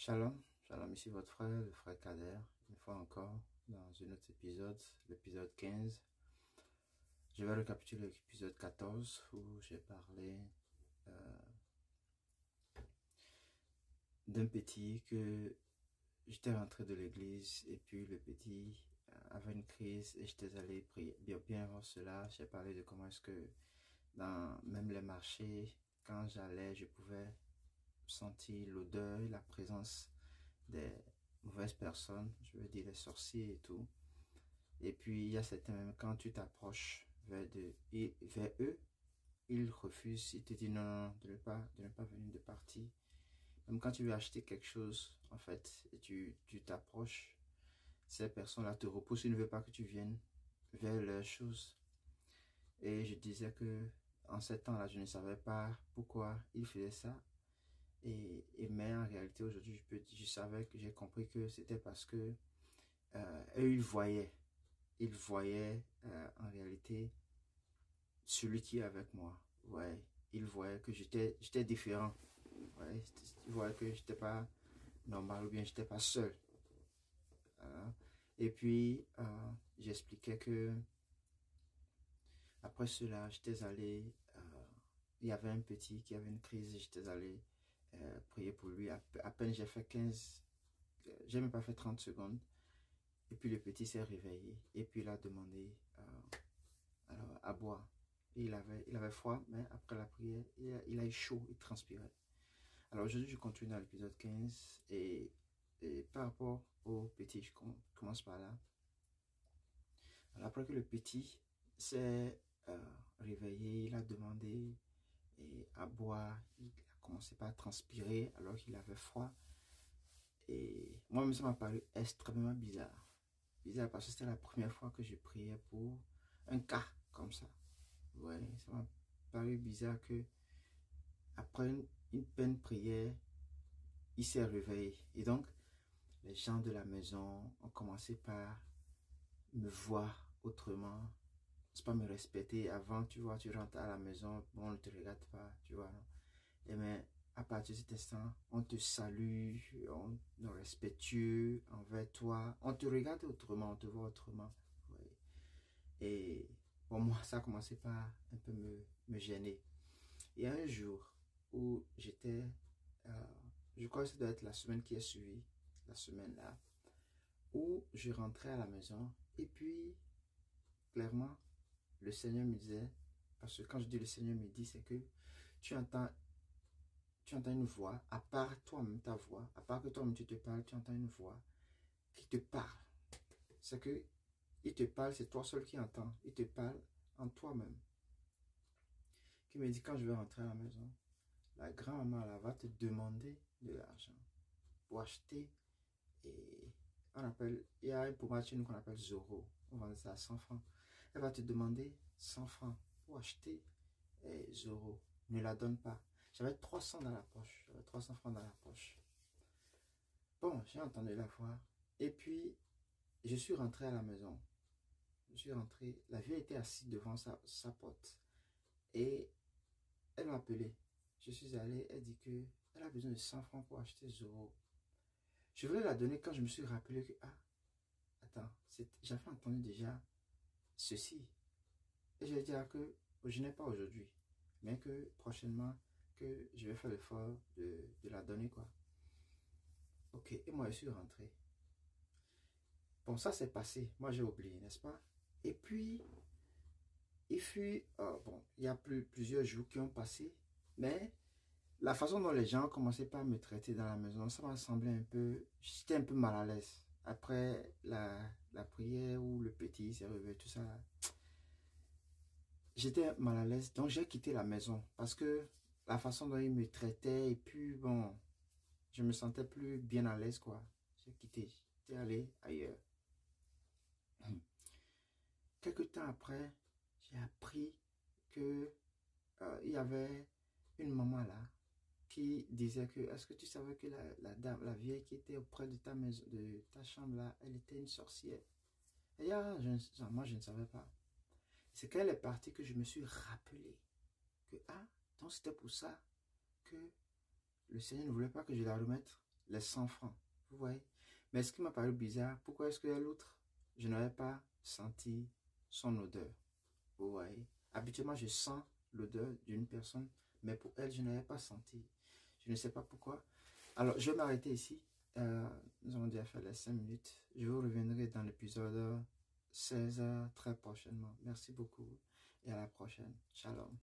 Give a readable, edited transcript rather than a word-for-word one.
Shalom, shalom, ici votre frère, le frère Kader, une fois encore dans un autre épisode, l'épisode 15. Je vais récapituler l'épisode 14 où j'ai parlé euh, d'un petit que j'étais rentré de l'église et puis le petit avait une crise et j'étais allé prier. Bien avant cela, j'ai parlé de comment est-ce que dans même les marchés, quand j'allais, je pouvais sentir l'odeur, la présence des mauvaises personnes, je veux dire les sorciers et tout. Et puis il y a certains même quand tu t'approches vers eux, ils refusent, ils te disent non, non, de ne pas venir de partir. Même quand tu veux acheter quelque chose, en fait, et tu t'approches, ces personnes-là te repoussent, ils ne veulent pas que tu viennes vers leurs choses. Et je disais que en ce temps-là, je ne savais pas pourquoi ils faisaient ça. Mais en réalité, aujourd'hui, je savais que j'ai compris que c'était parce que eux, ils voyaient en réalité celui qui est avec moi. Ouais, ils voyaient que j'étais différent. Ouais, ils voyaient que j'étais pas normal ou bien j'étais pas seul. Voilà. Et puis, j'expliquais que après cela, j'étais allé, il y avait un petit qui avait une crise, j'étais allé prier pour lui. À peine j'ai fait 15, j'ai même pas fait 30 secondes. Et puis le petit s'est réveillé et puis il a demandé alors, à boire. Et il avait froid, mais après la prière, il a eu chaud, il transpirait. Alors aujourd'hui, je continue dans l'épisode 15 et par rapport au petit, je commence par là. Alors, après que le petit s'est réveillé, il a demandé à boire, il a commencé par transpirer alors qu'il avait froid. Et moi-même, ça m'a paru extrêmement bizarre. Bizarre parce que c'était la première fois que je priais pour un cas comme ça. Ouais, ça m'a paru bizarre que après une peine prière, il s'est réveillé. Et donc, les gens de la maison ont commencé par me voir autrement. C'est pas me respecter. Avant, tu vois, tu rentres à la maison, bon, on ne te regarde pas, tu vois. Non? Et mais à partir de cet instant, on te salue, on est respectueux envers toi. On te regarde autrement, on te voit autrement. Ouais. Et pour moi, ça a commencé par un peu me gêner. Et un jour où j'étais, euh, je crois que ça doit être la semaine qui a suivi, la semaine là, où je rentrais à la maison et puis, clairement, le Seigneur me disait, parce que quand je dis le Seigneur me dit, c'est que tu entends, tu entends une voix, à part toi-même ta voix, à part que toi-même tu te parles, tu entends une voix qui te parle. C'est que il te parle, c'est toi seul qui entends. Il te parle en toi-même. Qui me dit, quand je vais rentrer à la maison, la grand-maman là va te demander de l'argent pour acheter. Et on appelle, il y a un pommade chez nous qu'on appelle Zoro. On vend ça à 100 francs. Elle va te demander 100 francs pour acheter Zoro. Ne la donne pas. J'avais 300 dans la poche. J'avais 300 francs dans la poche. Bon, j'ai entendu la voix. Et puis, je suis rentré à la maison. Je suis rentré. La vieille était assise devant sa porte. Et elle m'a appelé. Je suis allé. Elle dit que elle a besoin de 100 francs pour acheter Zoro. Je voulais la donner quand je me suis rappelé que, ah, attends, j'avais entendu déjà ceci. Et je vais dire que je n'ai pas aujourd'hui, mais que prochainement, que je vais faire l'effort de la donner, quoi. Ok, et moi, je suis rentré. Bon, ça s'est passé. Moi, j'ai oublié, n'est-ce pas? Et puis, il fut, bon, il y a plusieurs jours qui ont passé, mais la façon dont les gens commençaient par me traiter dans la maison, ça m'a semblé un peu, j'étais un peu mal à l'aise. Après la prière où le petit s'est réveillé, tout ça, j'étais mal à l'aise. Donc j'ai quitté la maison parce que la façon dont ils me traitaient et puis bon, je me sentais plus bien à l'aise quoi. J'ai quitté, j'étais allé ailleurs. Quelque temps après, j'ai appris que il y avait une maman là qui disait que est-ce que tu savais que la dame, la vieille qui était auprès de ta maison, de ta chambre là, elle était une sorcière. Et ah, moi je ne savais pas. C'est quand elle est partie que je me suis rappelé que ah, donc c'était pour ça que le Seigneur ne voulait pas que je la remette les 100 francs. Vous voyez? Mais ce qui m'a paru bizarre, pourquoi est-ce que l'autre, je n'avais pas senti son odeur? Vous voyez? Habituellement, je sens l'odeur d'une personne, mais pour elle, je n'avais pas senti. Je ne sais pas pourquoi. Alors, je vais m'arrêter ici. Nous avons déjà fait les 5 minutes. Je vous reviendrai dans l'épisode 16 très prochainement. Merci beaucoup et à la prochaine. Shalom.